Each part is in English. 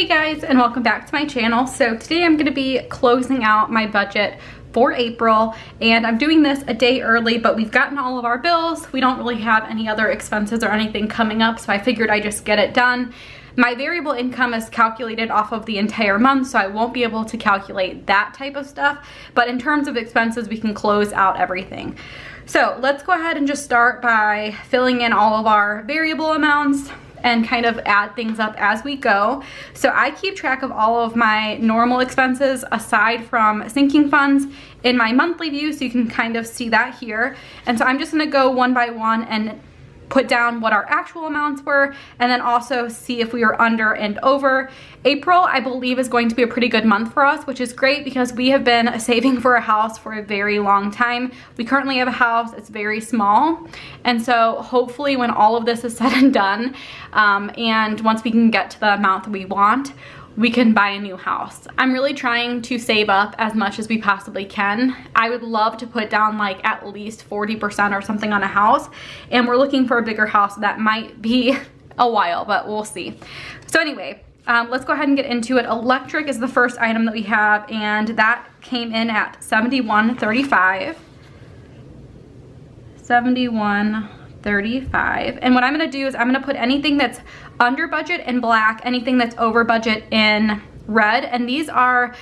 guys, and welcome back to my channel. So today I'm going to be closing out my budget for April, and I'm doing this a day early, but we've gotten all of our bills. We don't really have any other expenses or anything coming up, so I figured I'd just get it done. My variable income is calculated off of the entire month, so I won't be able to calculate that type of stuff, but in terms of expenses, we can close out everything. So let's go ahead and just start by filling in all of our variable amounts and kind of add things up as we go. So I keep track of all of my normal expenses aside from sinking funds in my monthly view, so you can kind of see that here. And so I'm just gonna go one by one and put down what our actual amounts were, and then also see if we are under and over. April, I believe, is going to be a pretty good month for us, which is great because we have been saving for a house for a very long time. We currently have a house, it's very small, and so hopefully when all of this is said and done, and once we can get to the amount that we want, we can buy a new house. I'm really trying to save up as much as we possibly can. I would love to put down like at least 40% or something on a house, and we're looking for a bigger house. That might be a while, but we'll see. So anyway, let's go ahead and get into it. Electric is the first item that we have, and that came in at $71.35. $71.35. And what I'm gonna do is I'm gonna put anything that's under budget in black, anything that's over budget in red, and these are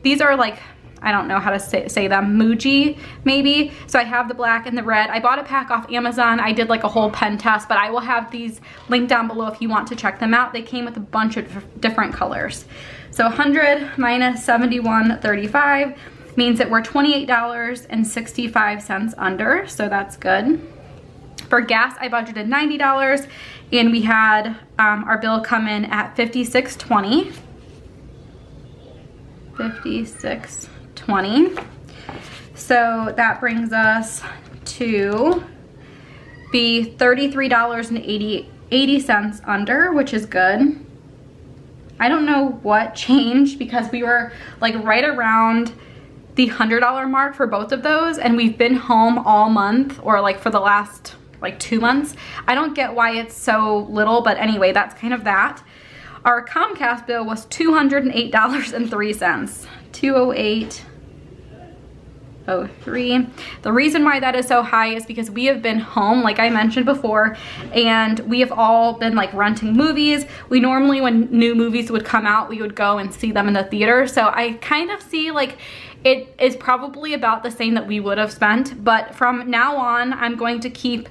these are like, I don't know how to say them, Muji maybe. So I have the black and the red. I bought a pack off Amazon. I did like a whole pen test, but I will have these linked down below if you want to check them out. They came with a bunch of different colors. So 100 minus 71.35 means that we're $28.65 under, so that's good. For gas, I budgeted $90, and we had our bill come in at $56.20. $56.20. So that brings us to be $33.80 under, which is good. I don't know what changed because we were like right around the $100 mark for both of those, and we've been home all month, or like for the last like 2 months. I don't get why it's so little, but anyway, that's kind of that. Our Comcast bill was $208.03. $208.03. The reason why that is so high is because we have been home, like I mentioned before, and we have all been like renting movies. We normally, when new movies would come out, we would go and see them in the theater. So I kind of see like it is probably about the same that we would have spent, but from now on, I'm going to keep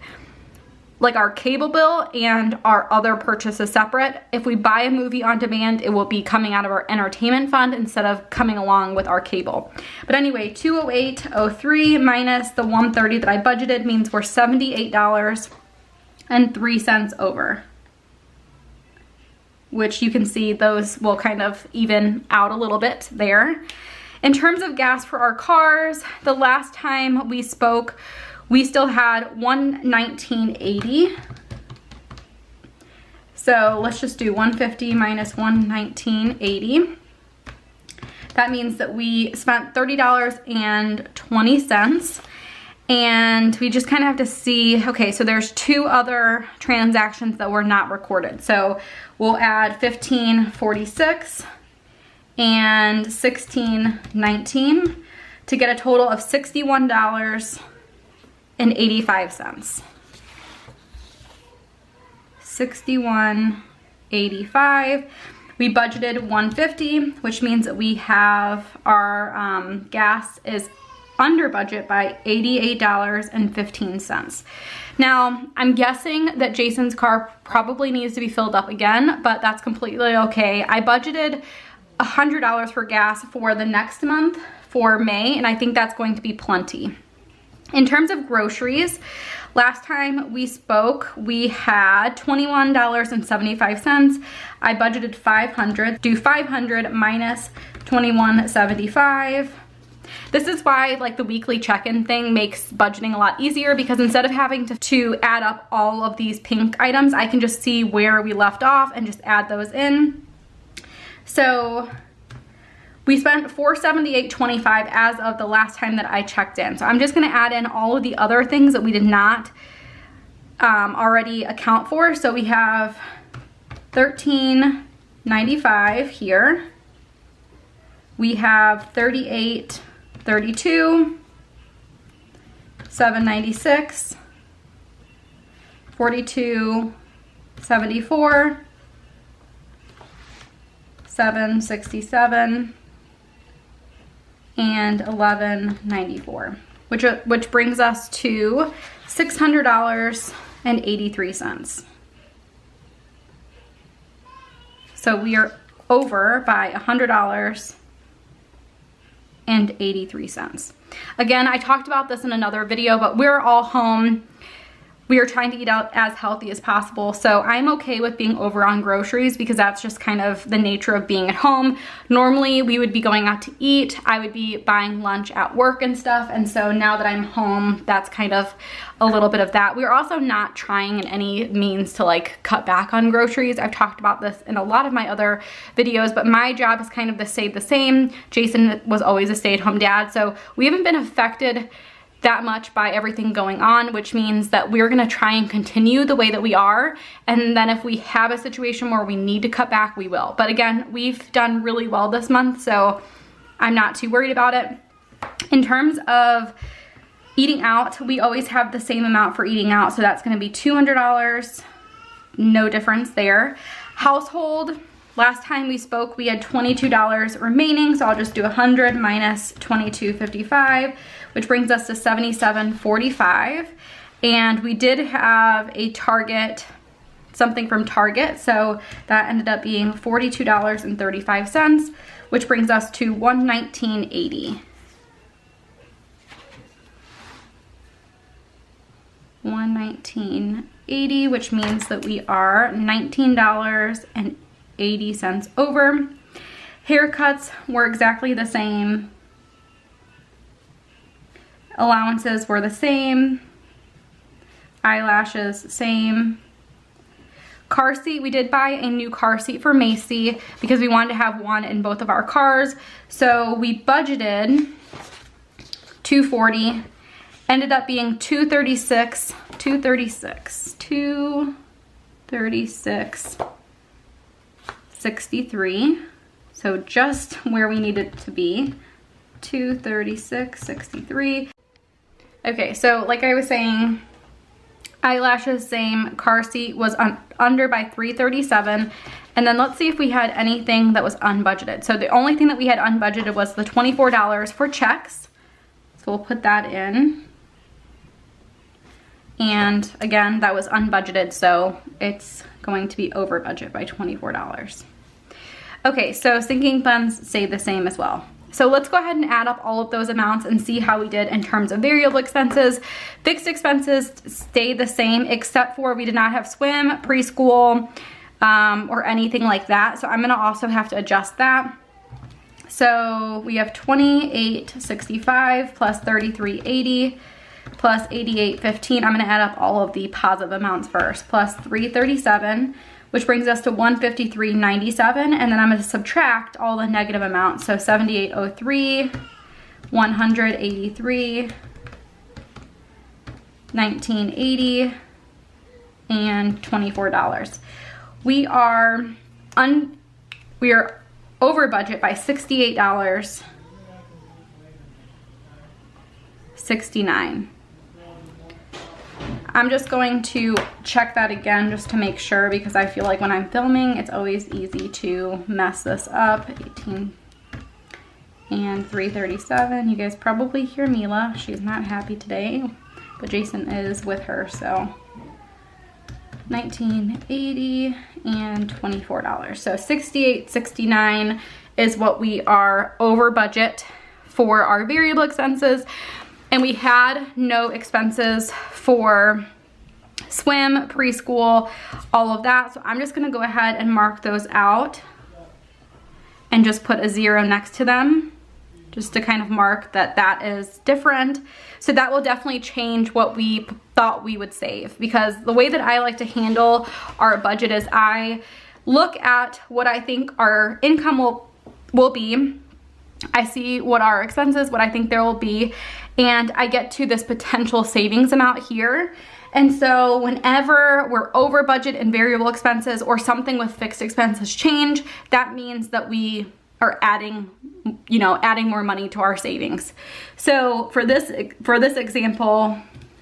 like our cable bill and our other purchases separate. If we buy a movie on demand, it will be coming out of our entertainment fund instead of coming along with our cable. But anyway, $208.03 minus the $130 that I budgeted means we're $78.03 over, which you can see those will kind of even out a little bit there. In terms of gas for our cars, the last time we spoke, we still had $119.80. So let's just do 150 minus 119.80. That means that we spent $30.20. And we just kind of have to see, okay, so there's two other transactions that were not recorded. So we'll add 1546 and 1619 to get a total of $61.85. $61.85. We budgeted $150, which means that we have our gas is under budget by $88.15. Now, I'm guessing that Jason's car probably needs to be filled up again, but that's completely okay. I budgeted $100 for gas for the next month for May, and I think that's going to be plenty. In terms of groceries, last time we spoke, we had $21.75. I budgeted $500. Do 500 minus $21.75. This is why like the weekly check-in thing makes budgeting a lot easier, because instead of having to add up all of these pink items, I can just see where we left off and just add those in. So we spent $478.25 as of the last time that I checked in. So I'm just gonna add in all of the other things that we did not already account for. So we have $13.90 $38.95 here. We have $38.32, $7.96, $42.74, $7.67, and $11.94, which brings us to $600.83. So we are over by $100.83. Again, I talked about this in another video, but we're all home. We are trying to eat out as healthy as possible. So I'm okay with being over on groceries because that's just kind of the nature of being at home. Normally we would be going out to eat. I would be buying lunch at work and stuff. And so now that I'm home, that's kind of a little bit of that. We're also not trying in any means to like cut back on groceries. I've talked about this in a lot of my other videos, but my job is kind of to stay the same. Jason was always a stay-at-home dad. So we haven't been affected that much by everything going on, which means that we're gonna try and continue the way that we are. And then if we have a situation where we need to cut back, we will. But again, we've done really well this month, so I'm not too worried about it. In terms of eating out, we always have the same amount for eating out, so that's gonna be $200, no difference there. Household, last time we spoke, we had $22 remaining, so I'll just do 100 minus $22.55, which brings us to $77.45. And we did have a Target, something from Target, so that ended up being $42.35, which brings us to $119.80. $119.80, which means that we are $19.80 over. Haircuts were exactly the same. Allowances were the same. Eyelashes, same. Car seat, we did buy a new car seat for Macy because we wanted to have one in both of our cars. So we budgeted $240, ended up being $236.63. So just where we needed to be, $236.63. Okay, so like I was saying, eyelashes same, car seat was under by $337, and then let's see if we had anything that was unbudgeted. So the only thing that we had unbudgeted was the $24 for checks, so we'll put that in. And again, that was unbudgeted, so it's going to be over budget by $24. Okay, so sinking funds stayed the same as well. So let's go ahead and add up all of those amounts and see how we did in terms of variable expenses. Fixed expenses stayed the same, except for we did not have swim, preschool, or anything like that. So I'm gonna also have to adjust that. So we have $28.65 plus $33.80 plus $88.15. I'm gonna add up all of the positive amounts first, plus $337, which brings us to $153.97, and then I'm going to subtract all the negative amounts. So $78.03, $183, $19.80, and $24. We are over budget by $68.69. I'm just going to check that again just to make sure, because I feel like when I'm filming, it's always easy to mess this up. 18 and 337. You guys probably hear Mila. She's not happy today, but Jason is with her, so $19.80 and $24. So $68.69 is what we are over budget for our variable expenses. And we had no expenses for swim, preschool, all of that. So I'm just gonna go ahead and mark those out and just put a 0 next to them, just to kind of mark that that is different. So that will definitely change what we thought we would save, because the way that I like to handle our budget is I look at what I think our income will be. I see what our expenses, what I think there will be, and I get to this potential savings amount here, And so whenever we're over budget in variable expenses or something with fixed expenses change, that means that we are adding, you know, adding more money to our savings. So for this example,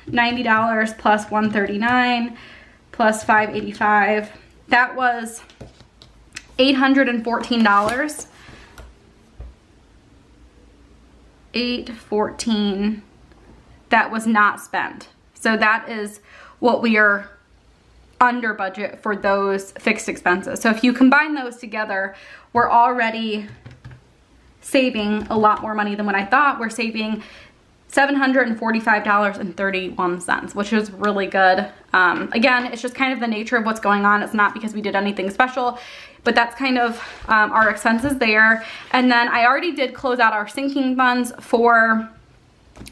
$90 plus $139 plus $585, that was $814. $814 that was not spent. So that is what we are under budget for those fixed expenses. So if you combine those together, we're already saving a lot more money than what I thought. We're saving $745.31, which is really good. Again, it's just kind of the nature of what's going on. It's not because we did anything special, but that's kind of our expenses there. And then I already did close out our sinking funds for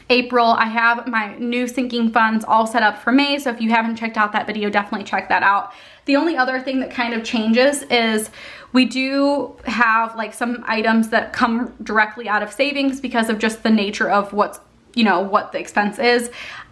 April. I have my new sinking funds all set up for May, so if you haven't checked out that video, definitely check that out. The only other thing that kind of changes is we do have like some items that come directly out of savings because of just the nature of what's, you know, what the expense is.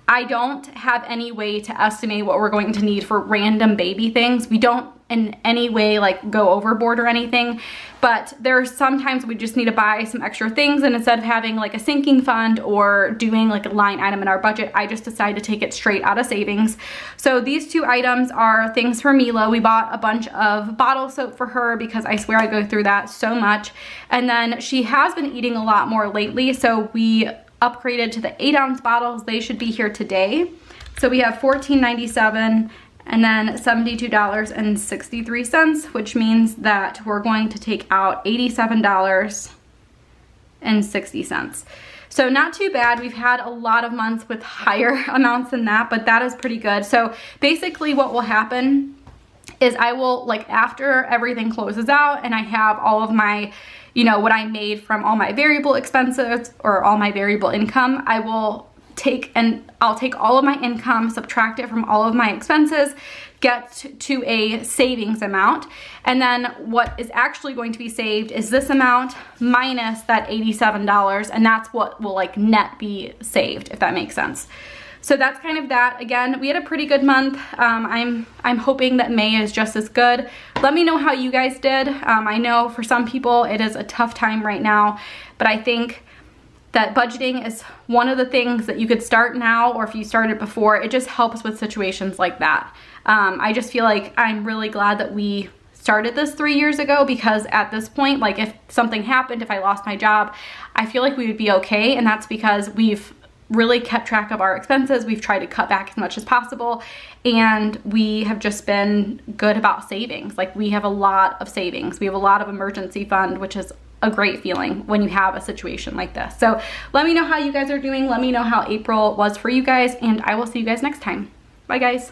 I don't have any way to estimate what we're going to need for random baby things. We don't in any way like go overboard or anything, but there's sometimes we just need to buy some extra things, and instead of having like a sinking fund or doing like a line item in our budget, I just decided to take it straight out of savings. So these two items are things for Mila. We bought a bunch of bottle soap for her because I swear I go through that so much, and then she has been eating a lot more lately, so we upgraded to the 8-ounce bottles. They should be here today. So we have $14.97 and then $72.63, which means that we're going to take out $87.60. So not too bad. We've had a lot of months with higher amounts than that, but that is pretty good. So basically what will happen is I will, like, after everything closes out and I have all of my, you know, what I made from all my variable expenses or all my variable income, I will I'll take all of my income, subtract it from all of my expenses, get to a savings amount, and then what is actually going to be saved is this amount minus that $87, and that's what will like net be saved, if that makes sense. So that's kind of that. Again, we had a pretty good month. I'm hoping that May is just as good. Let me know how you guys did. I know for some people it is a tough time right now, but I think that budgeting is one of the things that you could start now, or if you started before, it just helps with situations like that. I just feel like I'm really glad that we started this 3 years ago, because at this point, like if something happened, if I lost my job, I feel like we would be okay, and that's because we've really kept track of our expenses. We've tried to cut back as much as possible, and we have just been good about savings. Like we have a lot of savings. We have a lot of emergency fund, which is a great feeling when you have a situation like this. So let me know how you guys are doing. Let me know how April was for you guys, and I will see you guys next time. Bye guys.